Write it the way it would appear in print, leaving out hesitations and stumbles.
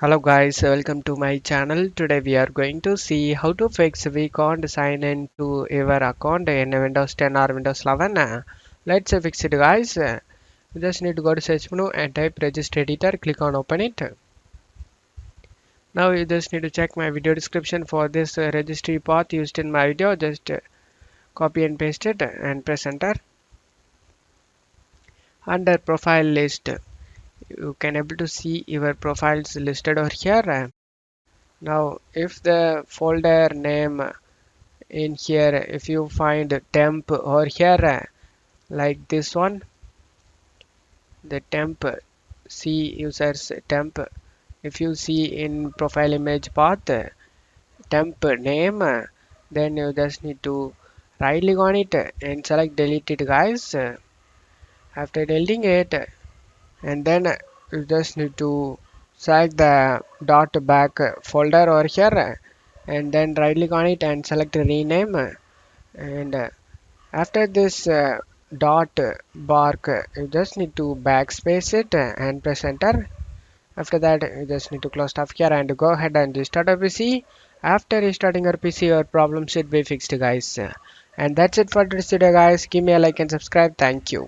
Hello guys, welcome to my channel. Today we are going to see how to fix we can't sign in to your account in Windows 10 or Windows 11. Let's fix it guys. You just need to go to search menu and type Registry Editor, click on open it. Now you just need to check my video description for this registry path used in my video. Just copy and paste it and press enter. Under profile list, you can able to see your profiles listed over here. Now if the folder name in here, if you find temp over here like this one, the temp see users temp, if you see in profile image path temp name, then you just need to right click on it and select delete it guys. After deleting it, and then you just need to select the dot back folder over here and then right click on it and select rename. And after this dot bark, you just need to backspace it and press enter. After that, you just need to close stuff here and go ahead and restart your PC. After restarting your PC, your problem should be fixed guys. And that's it for today's video guys. Give me a like and subscribe. Thank you.